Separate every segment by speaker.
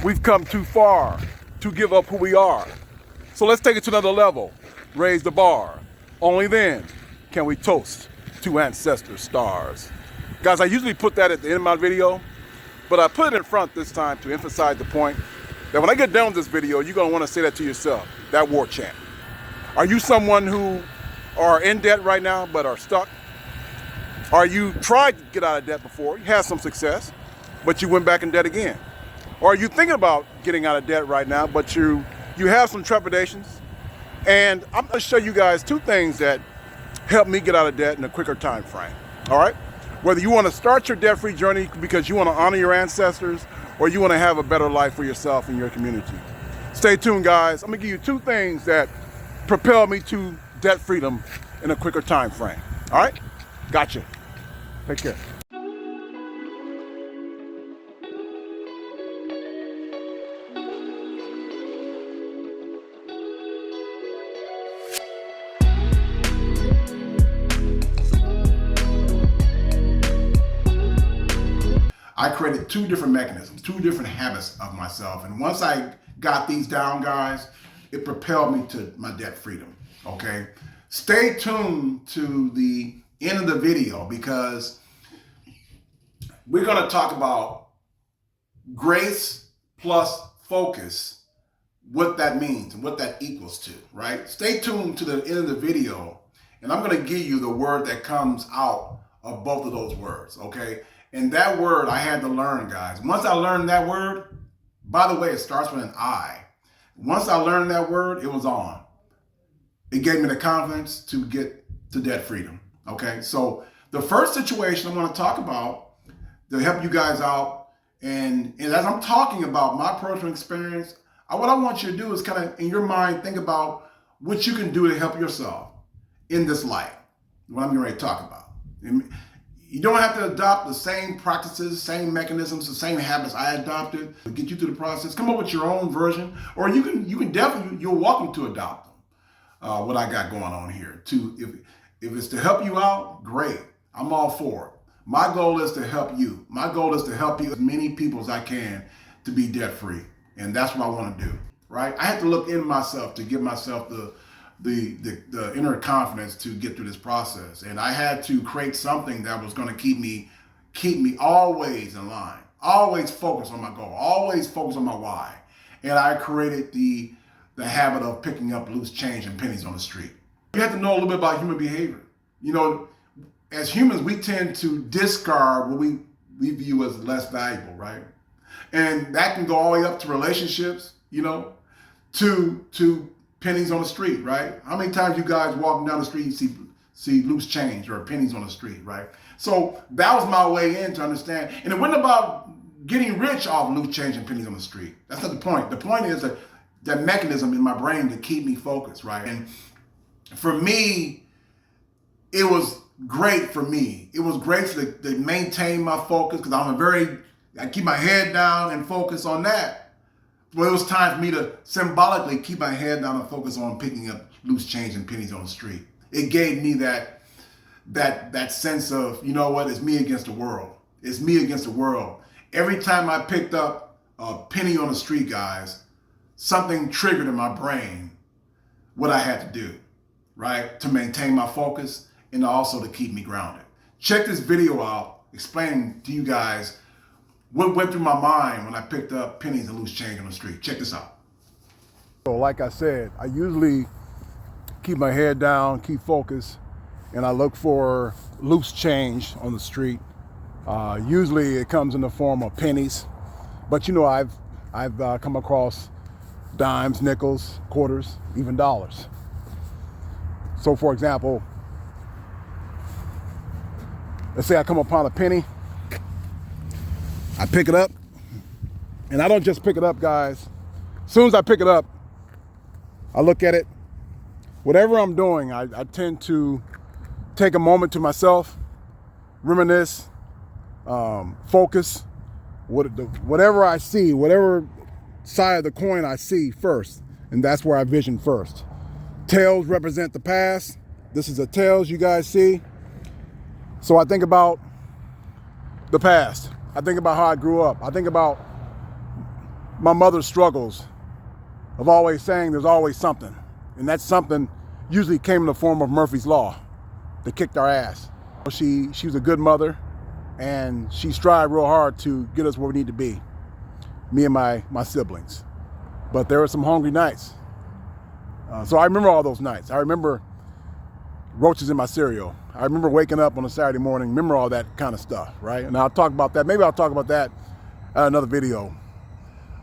Speaker 1: we've come too far to give up who we are. So let's take it to another level. Raise the bar. Only then can we toast to ancestor stars. Guys, I usually put that at the end of my video, but I put it in front this time to emphasize the point that when I get done with this video, you're gonna wanna say that to yourself, that war chant. Are you someone who are in debt right now but are stuck? Or you tried to get out of debt before, you had some success, but you went back in debt again? Or are you thinking about getting out of debt right now, but you have some trepidations? And I'm gonna show you guys two things that help me get out of debt in a quicker time frame, all right? Whether you wanna start your debt-free journey because you wanna honor your ancestors, or you wanna have a better life for yourself and your community. Stay tuned, guys. I'm gonna give you two things that propel me to debt freedom in a quicker time frame, all right? Gotcha. Take care. I created two different mechanisms, two different habits of myself. And once I got these down, guys, it propelled me to my debt freedom, okay? Stay tuned to the end of the video because we're gonna talk about grace plus focus, what that means and what that equals to, right? Stay tuned to the end of the video and I'm gonna give you the word that comes out of both of those words, okay? And that word I had to learn, guys. Once I learned that word, by the way, it starts with an I. Once I learned that word, it was on. It gave me the confidence to get to debt freedom, okay? So the first situation I want to talk about to help you guys out, and as I'm talking about my personal experience, what I want you to do is kind of, in your mind, think about what you can do to help yourself in this life, what I'm getting ready to talk about. And you don't have to adopt the same practices, same mechanisms, the same habits I adopted to get you through the process. Come up with your own version, or you can definitely, you're welcome to adopt them. What I got going on here. If it's to help you out, great. I'm all for it. My goal is to help you. My goal is to help you as many people as I can to be debt free, and that's what I want to do. Right? I have to look in myself to give myself the inner confidence to get through this process. And I had to create something that was going to keep me always in line, always focused on my goal, always focused on my why. And I created the habit of picking up loose change and pennies on the street. You have to know a little bit about human behavior. You know, as humans, we tend to discard what we view as less valuable, right? And that can go all the way up to relationships, you know, to pennies on the street, right? How many times you guys walking down the street and see loose change or pennies on the street, right? So that was my way in to understand. And it wasn't about getting rich off loose change and pennies on the street. That's not the point. The point is that mechanism in my brain to keep me focused, right? And for me, it was great for me. It was great to maintain my focus because I keep my head down and focus on that. Well, it was time for me to symbolically keep my head down and focus on picking up loose change and pennies on the street. It gave me that sense of, you know what, it's me against the world. It's me against the world. Every time I picked up a penny on the street, guys, something triggered in my brain what I had to do, right? To maintain my focus and also to keep me grounded. Check this video out, explaining to you guys what went through my mind when I picked up pennies and loose change on the street. Check this out. So like I said, I usually keep my head down, keep focused, and I look for loose change on the street. Usually it comes in the form of pennies, but you know, I've come across dimes, nickels, quarters, even dollars. So for example, let's say I come upon a penny, I pick it up, and I don't just pick it up, guys. As soon as I pick it up, I look at it. Whatever I'm doing, I tend to take a moment to myself, reminisce, focus, whatever I see, whatever side of the coin I see first, and that's where I vision first. Tails represent the past. This is the tails you guys see. So I think about the past. I think about how I grew up. I think about my mother's struggles of always saying there's always something. And that something usually came in the form of Murphy's Law that kicked our ass. She was a good mother, and she strived real hard to get us where we need to be, me and my siblings. But there were some hungry nights. So I remember all those nights. I remember roaches in my cereal. I remember waking up on a Saturday morning, remember all that kind of stuff, right? And I'll talk about that. Maybe I'll talk about that in another video.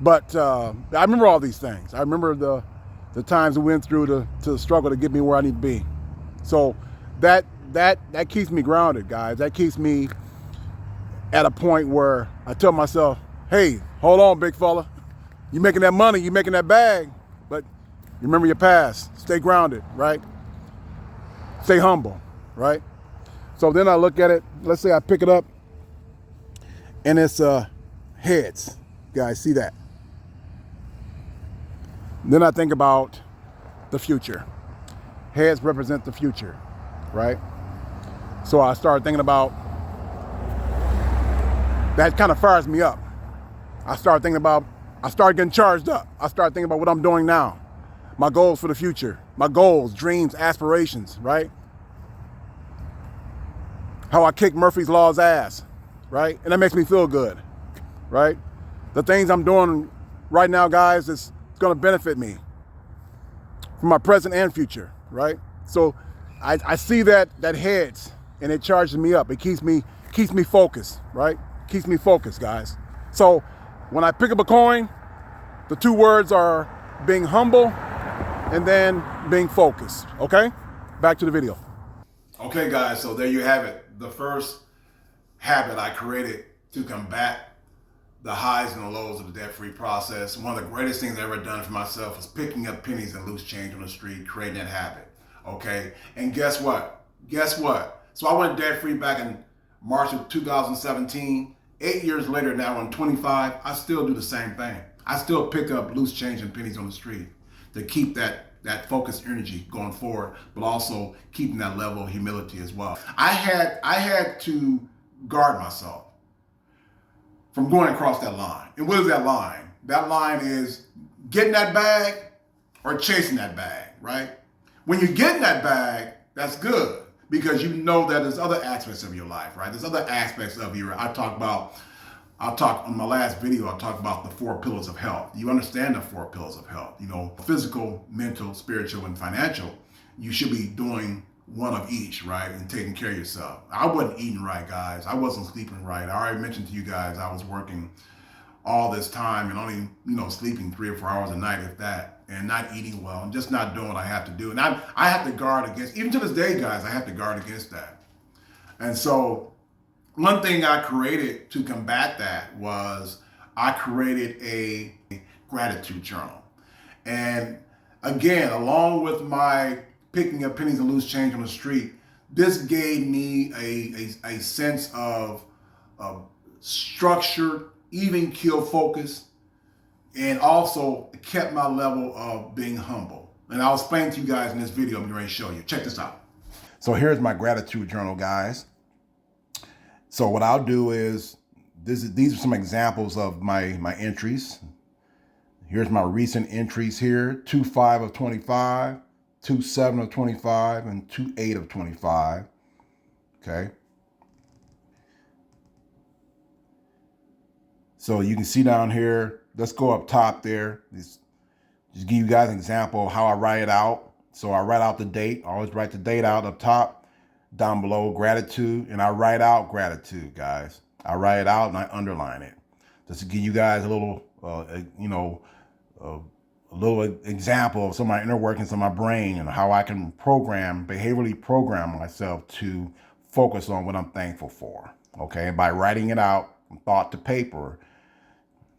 Speaker 1: But I remember all these things. I remember the times we went through to struggle to get me where I need to be. So that keeps me grounded, guys. That keeps me at a point where I tell myself, hey, hold on, big fella. You're making that money, you're making that bag, but you remember your past. Stay grounded, right? Stay humble, right? So then I look at it, let's say I pick it up, and it's heads. Guys, see that? Then I think about the future. Heads represent the future, right? So I started thinking about, that kind of fires me up. I started getting charged up. I started thinking about what I'm doing now. My goals for the future, my goals, dreams, aspirations, right? How I kick Murphy's Law's ass, right? And that makes me feel good, right? The things I'm doing right now, guys, it's gonna benefit me for my present and future, right? So I see that heads, and it charges me up. It keeps me focused, right? Keeps me focused, guys. So when I pick up a coin, the two words are being humble and then being focused, okay? Back to the video. Okay, guys, so there you have it. The first habit I created to combat the highs and the lows of the debt-free process. One of the greatest things I've ever done for myself was picking up pennies and loose change on the street, creating that habit, okay? And guess what? So I went debt-free back in March of 2017. 8 years later, now I'm 25, I still do the same thing. I still pick up loose change and pennies on the street to keep that focused energy going forward, but also keeping that level of humility as well. I had to guard myself from going across that line. And what is that line? That line is getting that bag or chasing that bag, right? When you're getting that bag, that's good, because you know that there's other aspects of your life, right? There's other aspects of your, I'll talk on my last video, I talked about the 4 pillars of health. You understand the 4 pillars of health, physical, mental, spiritual, and financial. You should be doing one of each, right? And taking care of yourself. I wasn't eating right, guys. I wasn't sleeping right. I already mentioned to you guys, I was working all this time and only, sleeping 3 or 4 hours a night, if that, and not eating well, and just not doing what I have to do. And I have to guard against, even to this day, guys, I have to guard against that. And so one thing I created to combat that was I created a gratitude journal. And again, along with my picking up pennies and loose change on the street, this gave me a sense of structured, even keel focus, and also kept my level of being humble. And I'll explain to you guys in this video I'm going to show you. Check this out. So here's my gratitude journal, guys. So what I'll do is, these are some examples of my entries. Here's my recent entries here: 2/5 of 25, 2/7 of 25, and 2/8 of 25. Okay. So you can see down here, let's go up top there. Just give you guys an example of how I write it out. So I write out the date. I always write the date out up top. Down below, gratitude, and I write out gratitude, guys. I write it out and I underline it, just to give you guys a little, a little example of some of my inner workings of my brain and how I can behaviorally program myself to focus on what I'm thankful for. Okay, by writing it out from thought to paper,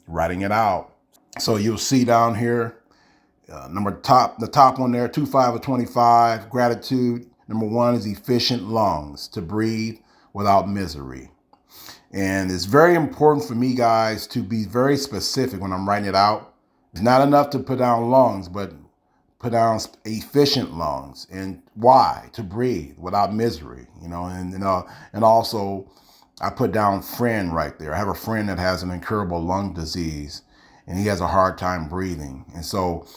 Speaker 1: writing it out. So you'll see down here, the top one there, 2/5 of 25, gratitude. Number 1 is efficient lungs, to breathe without misery. And it's very important for me, guys, to be very specific when I'm writing it out. It's not enough to put down lungs, but put down efficient lungs. And why? To breathe without misery, and also I put down friend right there. I have a friend that has an incurable lung disease, and he has a hard time breathing. And so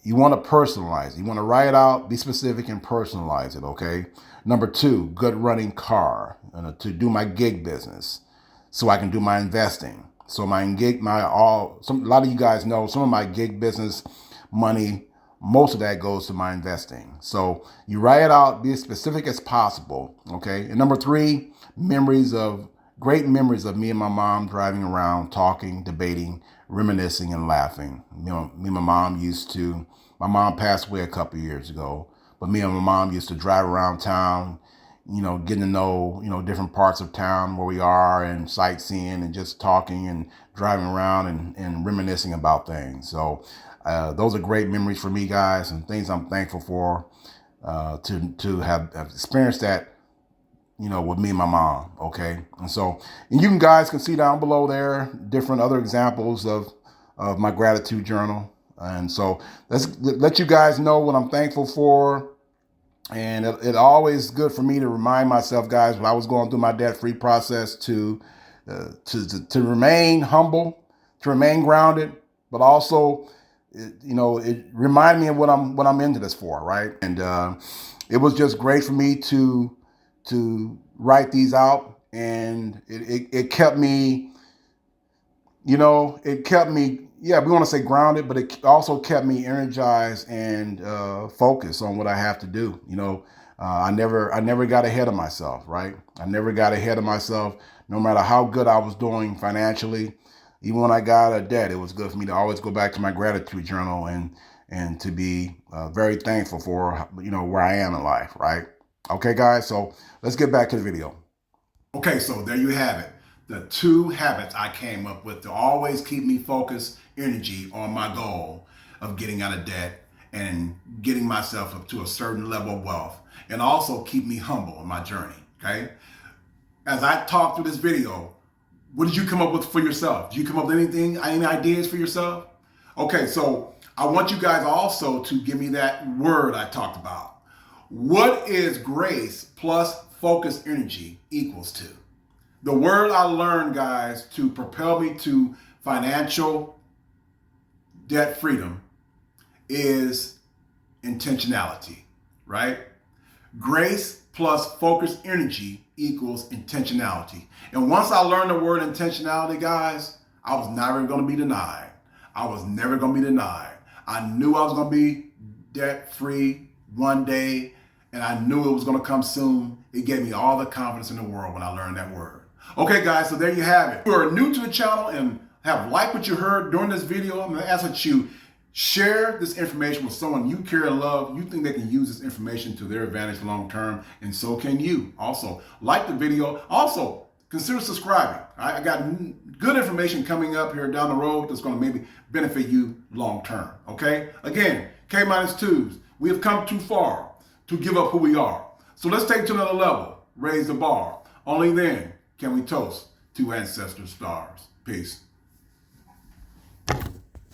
Speaker 1: you want to personalize it. You want to write it out, be specific, and personalize it, okay? Number 2, good running car, to do my gig business so I can do my investing. So a lot of you guys know some of my gig business money, most of that goes to my investing. So you write it out, be as specific as possible, okay? And number 3, great memories of me and my mom driving around, talking, debating, reminiscing, and laughing. Me and my mom passed away a couple years ago, but me and my mom used to drive around town, getting to know, different parts of town where we are, and sightseeing and just talking and driving around and reminiscing about things. So those are great memories for me, guys, and things I'm thankful for to have experienced that, with me and my mom, okay? And you guys can see down below there different other examples of my gratitude journal. And so let's let you guys know what I'm thankful for. And it always good for me to remind myself, guys, when I was going through my debt-free process, to remain humble, to remain grounded, but also, it reminded me of what I'm into this for, right? And it was just great for me to write these out, and it kept me, we want to say grounded, but it also kept me energized and focused on what I have to do. I never got ahead of myself, right? I never got ahead of myself, no matter how good I was doing financially. Even when I got out of debt, it was good for me to always go back to my gratitude journal and to be very thankful for, where I am in life, right? Okay, guys, so let's get back to the video. Okay, so there you have it. The 2 habits I came up with to always keep me focused, energy on my goal of getting out of debt and getting myself up to a certain level of wealth, and also keep me humble in my journey, okay? As I talk through this video, what did you come up with for yourself? Did you come up with any ideas for yourself? Okay, so I want you guys also to give me that word I talked about. What is grace plus focused energy equals to? The word I learned, guys, to propel me to financial debt freedom is intentionality, right? Grace plus focused energy equals intentionality. And once I learned the word intentionality, guys, I was never going to be denied. I was never going to be denied. I knew I was going to be debt free one day, and I knew it was going to come soon. It gave me all the confidence in the world when I learned that word. Okay, guys, so there you have it. If you are new to the channel and have liked what you heard during this video, I'm going to ask that you share this information with someone you care and love. You think they can use this information to their advantage long term, and so can you. Also, like the video. Also, consider subscribing. I got good information coming up here down the road that's going to maybe benefit you long term. Okay? Again, K-2s. We have come too far to give up who we are. So let's take it to another level. Raise the bar. Only then can we toast to ancestor stars. Peace.